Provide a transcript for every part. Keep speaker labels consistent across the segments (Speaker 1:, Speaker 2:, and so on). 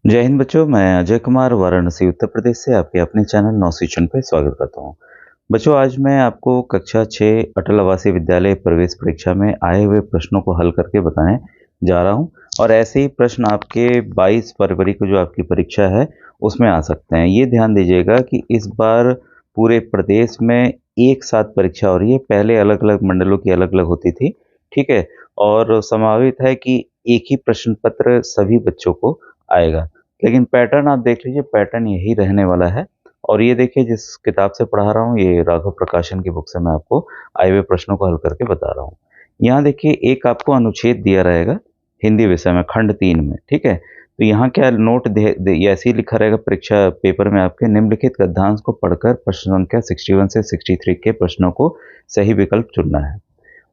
Speaker 1: जय हिंद बच्चों, मैं अजय कुमार वाराणसी उत्तर प्रदेश से आपके अपने चैनल नवशिक्षण पे स्वागत करता हूँ। बच्चों, आज मैं आपको कक्षा 6 अटल आवासीय विद्यालय प्रवेश परीक्षा में आए हुए प्रश्नों को हल करके बताने जा रहा हूँ और ऐसे ही प्रश्न आपके 22 फरवरी को जो आपकी परीक्षा है उसमें आ सकते हैं। ये ध्यान दीजिएगा कि इस बार पूरे प्रदेश में एक साथ परीक्षा हो रही है। पहले अलग अलग मंडलों की अलग अलग होती थी, ठीक है, और संभावित है कि एक ही प्रश्न पत्र सभी बच्चों को आएगा, लेकिन पैटर्न आप देख लीजिए, पैटर्न यही रहने वाला है। और ये देखिए, जिस किताब से पढ़ा रहा हूँ, ये राघव प्रकाशन की बुक से मैं आपको आए हुए प्रश्नों को हल करके बता रहा हूँ। यहाँ देखिए, एक आपको अनुच्छेद दिया रहेगा हिंदी विषय में, खंड 3 में, ठीक है। तो यहाँ क्या नोट ये ऐसे ही लिखा रहेगा परीक्षा पेपर में आपके, निम्नलिखित गद्यांश को पढ़कर प्रश्न संख्या 61 से 63 के प्रश्नों को सही विकल्प चुनना है।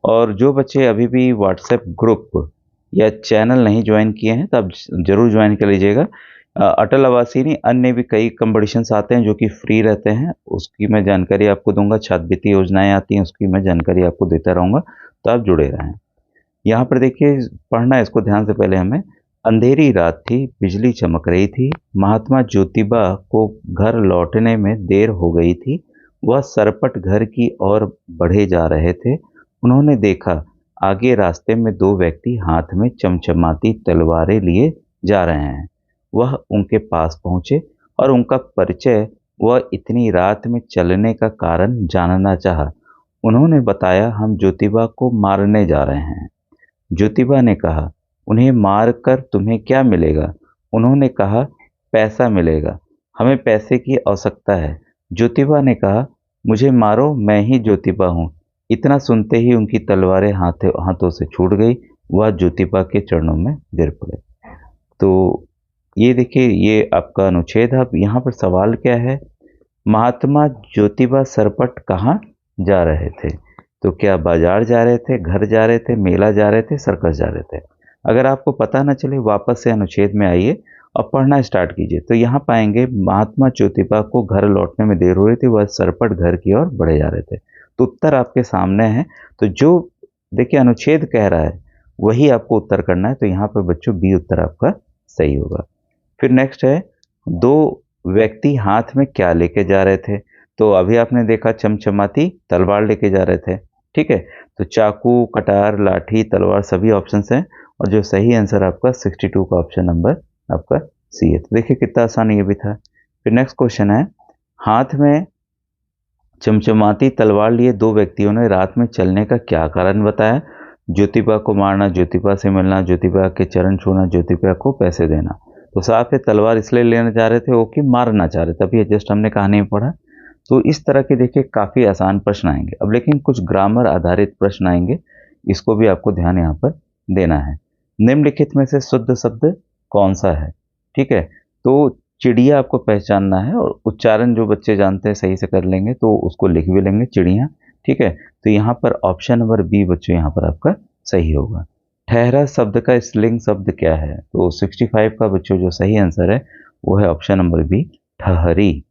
Speaker 1: और जो बच्चे अभी भी व्हाट्सएप ग्रुप या चैनल नहीं ज्वाइन किए हैं, तो आप जरूर ज्वाइन कर लीजिएगा। अटल आवासीय नहीं, अन्य भी कई कंपटीशंस आते हैं जो कि फ्री रहते हैं, उसकी मैं जानकारी आपको दूंगा। छात्रवृत्ति योजनाएं आती हैं, उसकी मैं जानकारी आपको देता रहूंगा, तो आप जुड़े रहें। यहाँ पर देखिए, पढ़ना है इसको ध्यान से। पहले हमें, अंधेरी रात थी, बिजली चमक रही थी, महात्मा ज्योतिबा को घर लौटने में देर हो गई थी, वह सरपट घर की ओर बढ़े जा रहे थे। उन्होंने देखा आगे रास्ते में दो व्यक्ति हाथ में चमचमाती तलवारें लिए जा रहे हैं। वह उनके पास पहुंचे और उनका परिचय वह इतनी रात में चलने का कारण जानना चाहा। उन्होंने बताया, हम ज्योतिबा को मारने जा रहे हैं। ज्योतिबा ने कहा, उन्हें मारकर तुम्हें क्या मिलेगा? उन्होंने कहा, पैसा मिलेगा, हमें पैसे की आवश्यकता है। ज्योतिबा ने कहा, मुझे मारो, मैं ही ज्योतिबा हूँ। इतना सुनते ही उनकी तलवारें हाथों से छूट गई। वह ज्योतिबा के चरणों में गिर पड़े। तो ये देखिए, ये आपका अनुच्छेद है। अब यहाँ पर सवाल क्या है? महात्मा ज्योतिबा सरपट कहाँ जा रहे थे? तो क्या बाजार जा रहे थे, घर जा रहे थे, मेला जा रहे थे, सर्कस जा रहे थे? अगर आपको पता न चले, वापस से अनुच्छेद में आइए और पढ़ना स्टार्ट कीजिए। तो यहाँ पाएंगे, महात्मा ज्योतिबा को घर लौटने में देर हो रही थी, वह सरपट घर की ओर बढ़े जा रहे थे। तो उत्तर आपके सामने है। तो जो देखिए अनुच्छेद कह रहा है वही आपको उत्तर करना है। तो यहाँ पर बच्चों बी उत्तर आपका सही होगा। फिर नेक्स्ट है, दो व्यक्ति हाथ में क्या लेके जा रहे थे? तो अभी आपने देखा चमचमाती तलवार लेके जा रहे थे, ठीक है। तो चाकू, कटार, लाठी, तलवार सभी ऑप्शंस हैं, और जो सही आंसर आपका 62 का ऑप्शन नंबर आपका सी है। तो देखिए कितना आसान ये भी था। फिर नेक्स्ट क्वेश्चन है, हाथ में चमचमाती तलवार लिए दो व्यक्तियों ने रात में चलने का क्या कारण बताया? ज्योतिबा को मारना, ज्योतिबा से मिलना, ज्योतिबा के चरण छूना, ज्योतिबा को पैसे देना। तो साफ है, तलवार इसलिए लेना चाह रहे थे वो कि मारना चाह रहे थे। तभी जस्ट हमने कहानी में पढ़ा। तो इस तरह के देखिए काफ़ी आसान प्रश्न आएंगे। अब लेकिन कुछ ग्रामर आधारित प्रश्न आएंगे, इसको भी आपको ध्यान यहाँ पर देना है। निम्नलिखित में से शुद्ध शब्द कौन सा है? ठीक है। तो चिड़िया आपको पहचानना है, और उच्चारण जो बच्चे जानते हैं सही से कर लेंगे तो उसको लिख भी लेंगे, चिड़िया, ठीक है। तो यहाँ पर ऑप्शन नंबर बी बच्चों यहाँ पर आपका सही होगा। ठहरा शब्द का स्त्रीलिंग शब्द क्या है? तो 65 का बच्चों जो सही आंसर है वो है ऑप्शन नंबर बी, ठहरी।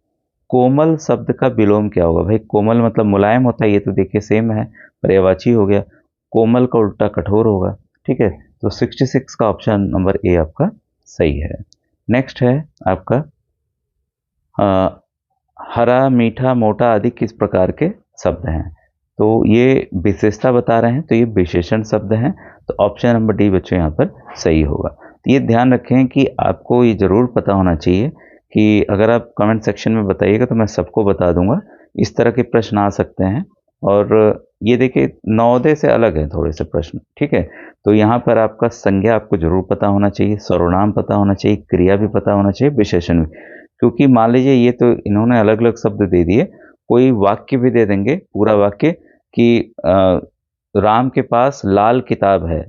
Speaker 1: कोमल शब्द का विलोम क्या होगा? भाई कोमल मतलब मुलायम होता है, ये तो देखिए सेम है, पर्यायवाची हो गया। कोमल का उल्टा कठोर होगा, ठीक है। तो 66 का ऑप्शन नंबर ए आपका सही है। नेक्स्ट है आपका, हरा, मीठा, मोटा आदि किस प्रकार के शब्द हैं? तो ये विशेषता बता रहे हैं, तो ये विशेषण शब्द हैं। तो ऑप्शन नंबर डी बच्चों यहाँ पर सही होगा। तो ये ध्यान रखें कि आपको ये जरूर पता होना चाहिए कि अगर आप कमेंट सेक्शन में बताइएगा तो मैं सबको बता दूंगा। इस तरह के प्रश्न आ सकते हैं। और ये देखिए, नवोदय से अलग है थोड़े से प्रश्न, ठीक है। तो यहाँ पर आपका संज्ञा आपको जरूर पता होना चाहिए, सर्वनाम पता होना चाहिए, क्रिया भी पता होना चाहिए, विशेषण भी। क्योंकि मान लीजिए ये तो इन्होंने अलग अलग शब्द दे दिए, कोई वाक्य भी दे देंगे, पूरा वाक्य कि राम के पास लाल किताब है,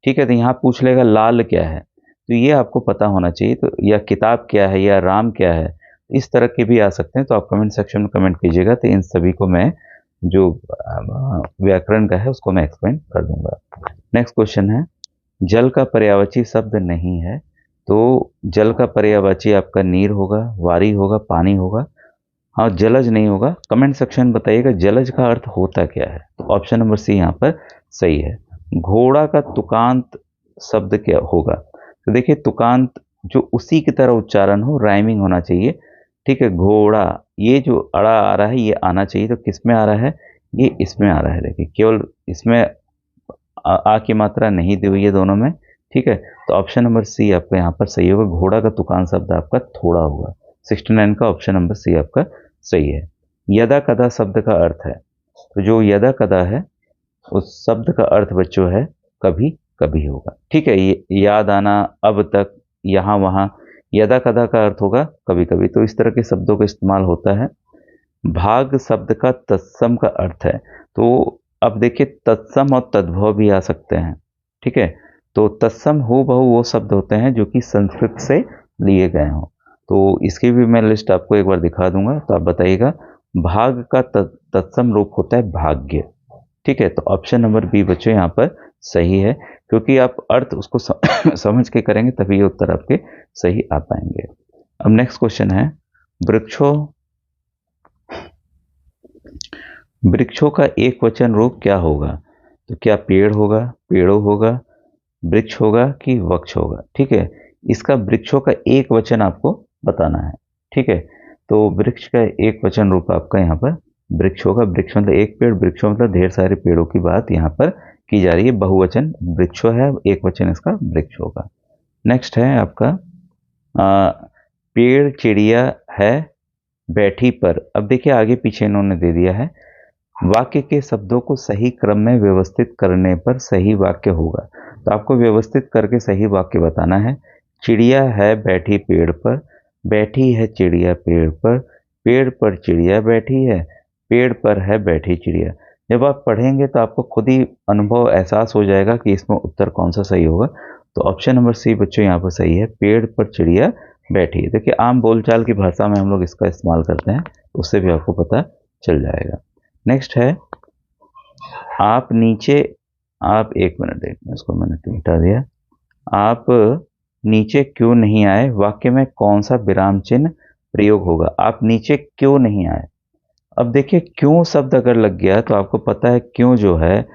Speaker 1: ठीक है। तो यहाँ पूछ लेगा लाल क्या है, तो ये आपको पता होना चाहिए। तो या किताब क्या है, या राम क्या है, इस तरह के भी आ सकते हैं। तो आप कमेंट सेक्शन में कमेंट कीजिएगा, तो इन सभी को मैं जो व्याकरण का है उसको मैं एक्सप्लेन कर दूंगा। नेक्स्ट क्वेश्चन है, जल का पर्यायवाची शब्द नहीं है। तो जल का पर्यायवाची आपका नीर होगा, वारी होगा, पानी होगा। हाँ, जलज नहीं होगा। कमेंट सेक्शन में बताइएगा जलज का अर्थ होता क्या है। तो ऑप्शन नंबर सी यहाँ पर सही है। घोड़ा का तुकांत शब्द क्या होगा? तो देखिए, तुकांत जो उसी की तरह उच्चारण हो, राइमिंग होना चाहिए। ठीक है, घोड़ा, ये जो अड़ा आ रहा है ये आना चाहिए, तो किस में आ रहा है, ये इसमें आ रहा है। देखिए केवल इसमें आ की मात्रा नहीं दी हुई है दोनों में। ठीक है, तो ऑप्शन नंबर सी आपका यहाँ पर सही होगा। घोड़ा का तुकान शब्द आपका थोड़ा होगा। 69 का ऑप्शन नंबर सी आपका सही है। यदा कदा शब्द का अर्थ है, तो जो यदा कदा है उस शब्द का अर्थ बच्चों है कभी कभी होगा। ठीक है, ये याद आना, अब तक, यहाँ वहाँ। यदा कदा का अर्थ होगा कभी कभी, तो इस तरह के शब्दों का इस्तेमाल होता है। भाग शब्द का तत्सम का अर्थ है, तो अब देखिए तत्सम और तद्भव भी आ सकते हैं। ठीक है, तो तत्सम हो बहु वो शब्द होते हैं जो कि संस्कृत से लिए गए हों। तो इसकी भी मैं लिस्ट आपको एक बार दिखा दूंगा, तो आप बताइएगा। भाग का तत्सम रूप होता है भाग्य। ठीक है, तो ऑप्शन नंबर बी बच्चों यहाँ पर सही है, क्योंकि आप अर्थ उसको समझ के करेंगे तभी ये उत्तर आपके सही आ पाएंगे। अब नेक्स्ट क्वेश्चन है, वृक्षों वृक्षों का एक वचन रूप क्या होगा? तो क्या पेड़ होगा, पेड़ों होगा, वृक्ष होगा कि वृक्ष होगा? ठीक है, इसका वृक्षों का एक वचन आपको बताना है। ठीक है, तो वृक्ष का एक वचन रूप आपका यहाँ पर वृक्ष होगा। वृक्ष मतलब एक पेड़, वृक्षों मतलब ढेर सारे पेड़ों की बात यहाँ पर की जा रही है। बहुवचन वृक्षों है, एक वचन इसका वृक्ष होगा। नेक्स्ट है आपका पेड़ चिड़िया है बैठी पर। अब देखिए आगे पीछे इन्होंने दे दिया है। वाक्य के शब्दों को सही क्रम में व्यवस्थित करने पर सही वाक्य होगा, तो आपको व्यवस्थित करके सही वाक्य बताना है। चिड़िया है बैठी पेड़ पर, बैठी है चिड़िया पेड़ पर चिड़िया बैठी है, पेड़ पर है बैठी चिड़िया। जब आप पढ़ेंगे तो आपको खुद ही अनुभव एहसास हो जाएगा कि इसमें उत्तर कौन सा सही होगा। तो ऑप्शन नंबर सी बच्चों यहाँ पर सही है, पेड़ पर चिड़िया बैठी है। देखिए आम बोलचाल की भाषा में हम लोग इसका इस्तेमाल करते हैं, उससे भी आपको पता चल जाएगा। नेक्स्ट है आप नीचे, आप एक मिनट इसको मैंने मिटा दिया। आप नीचे क्यों नहीं आए, वाक्य में कौन सा विराम चिन्ह प्रयोग होगा? आप नीचे क्यों नहीं आए। अब देखिए क्यों शब्द अगर लग गया तो आपको पता है क्यों जो है,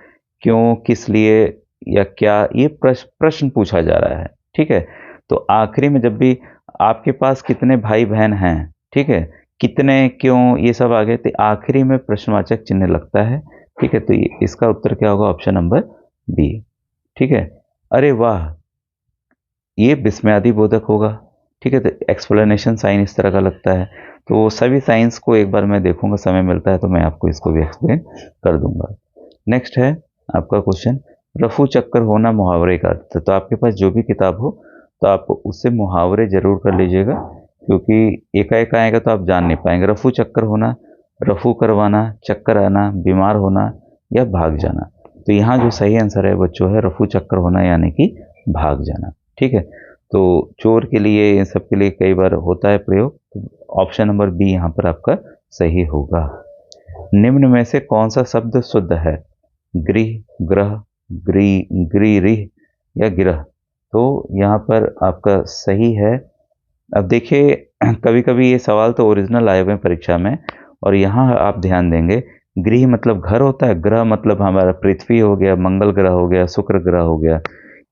Speaker 1: क्यों, किस लिए या क्या, ये प्रश्न पूछा जा रहा है। ठीक है, तो आखिरी में जब भी आपके पास कितने भाई बहन हैं, ठीक है, कितने, क्यों, ये सब आगे, तो आखिरी में प्रश्नवाचक चिन्ह लगता है। ठीक है, तो इसका उत्तर क्या होगा? Option number B. ठीक है, अरे वाह, ये विस्मयादि बोधक होगा। ठीक है, तो एक्सप्लेनेशन साइन इस तरह का लगता है। तो सभी साइंस को एक बार मैं देखूंगा, समय मिलता है तो मैं आपको इसको भी एक्सप्लेन कर दूंगा। नेक्स्ट है आपका क्वेश्चन, रफू चक्कर होना मुहावरे का अर्थ। तो आपके पास जो भी किताब हो तो आप उससे मुहावरे जरूर कर लीजिएगा, क्योंकि एकाएक आएगा तो आप जान नहीं पाएंगे। रफू चक्कर होना, रफू करवाना, चक्कर आना, बीमार होना या भाग जाना। तो यहाँ जो सही आंसर है बच्चों है रफू चक्कर होना, यानी कि भाग जाना। ठीक है, तो चोर के लिए, इन सब के लिए कई बार होता है प्रयोग। ऑप्शन नंबर बी यहाँ पर आपका सही होगा। निम्न में से कौन सा शब्द शुद्ध है? गृह, ग्रह, गृह या गिरह? तो यहाँ पर आपका सही है। अब देखिए कभी कभी ये सवाल तो ओरिजिनल आए हुए हैं परीक्षा में, और यहाँ आप ध्यान देंगे, गृह मतलब घर होता है, ग्रह मतलब हमारा पृथ्वी हो गया, मंगल ग्रह हो गया, शुक्र ग्रह हो गया।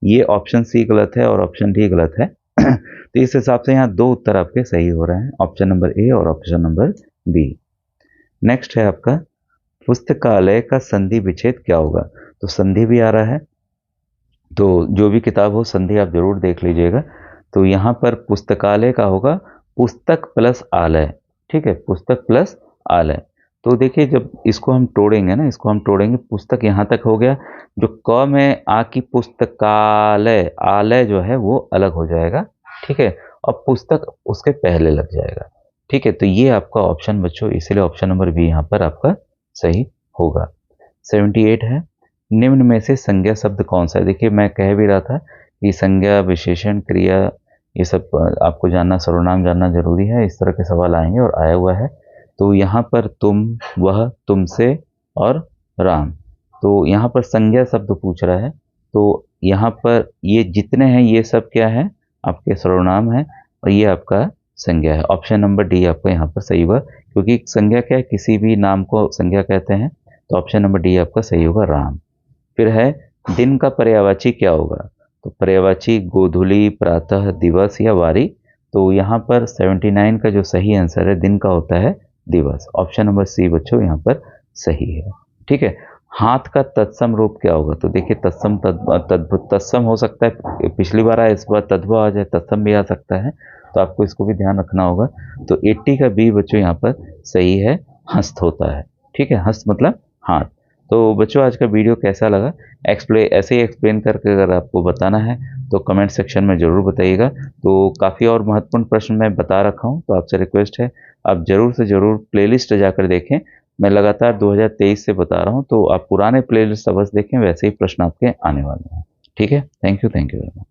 Speaker 1: ये ऑप्शन सी गलत है और ऑप्शन डी गलत है। तो इस हिसाब से यहाँ दो उत्तर आपके सही हो रहे हैं, ऑप्शन नंबर ए और ऑप्शन नंबर बी। नेक्स्ट है आपका पुस्तकालय का संधि विच्छेद क्या होगा? तो संधि भी आ रहा है, तो जो भी किताब हो संधि आप जरूर देख लीजिएगा। तो यहाँ पर पुस्तकालय का होगा पुस्तक प्लस आलय। ठीक है, पुस्तक प्लस आलय। तो देखिए जब इसको हम तोड़ेंगे ना, इसको हम तोड़ेंगे, पुस्तक यहाँ तक हो गया, जो क में आ की पुस्तकालय, आलय जो है वो अलग हो जाएगा। ठीक है, और पुस्तक उसके पहले लग जाएगा। ठीक है, तो ये आपका ऑप्शन बच्चों, इसलिए ऑप्शन नंबर बी यहाँ पर आपका सही होगा। 78 है, निम्न में से संज्ञा शब्द कौन सा है? देखिए मैं कह भी रहा था कि संज्ञा, विशेषण, क्रिया, ये सब आपको जानना, सर्वनाम जानना जरूरी है। इस तरह के सवाल आएंगे और आया हुआ है। तो यहाँ पर तुम, वह, तुमसे और राम, तो यहाँ पर संज्ञा शब्द पूछ रहा है। तो यहाँ पर ये जितने हैं ये सब क्या है? आपके सर्वनाम है, और ये आपका संज्ञा है। ऑप्शन नंबर डी आपका यहाँ पर सही होगा, क्योंकि संज्ञा क्या है, किसी भी नाम को संज्ञा कहते हैं। तो ऑप्शन नंबर डी आपका सही होगा, राम। फिर है दिन का पर्यायवाची क्या होगा? तो पर्यायवाची गोधूली, प्रातः, दिवस या वारी। तो यहाँ पर 79 का जो सही आंसर है दिन का होता है दिवस। ऑप्शन नंबर सी बच्चों यहाँ पर सही है। ठीक है। हाथ का तत्सम रूप क्या होगा? तो देखिए तत्सम तद्भुत तत्सम हो सकता है, पिछली बार आया, इस बार तद्भव आ जाए, तत्सम भी आ सकता है, तो आपको इसको भी ध्यान रखना होगा। तो 80 का बी बच्चों यहाँ पर सही है, हस्त होता है। ठीक है, हस्त मतलब हाथ। तो बच्चों आज का वीडियो कैसा लगा? ऐसे ही एक्सप्लेन करके अगर आपको बताना है तो कमेंट सेक्शन में ज़रूर बताइएगा। तो काफ़ी और महत्वपूर्ण प्रश्न मैं बता रखा हूँ, तो आपसे रिक्वेस्ट है आप ज़रूर से ज़रूर प्लेलिस्ट जाकर देखें। मैं लगातार 2023 से बता रहा हूँ, तो आप पुराने प्लेलिस्ट अवश्य देखें, वैसे ही प्रश्न आपके आने वाले हैं। ठीक है, थैंक यू वेरी मच।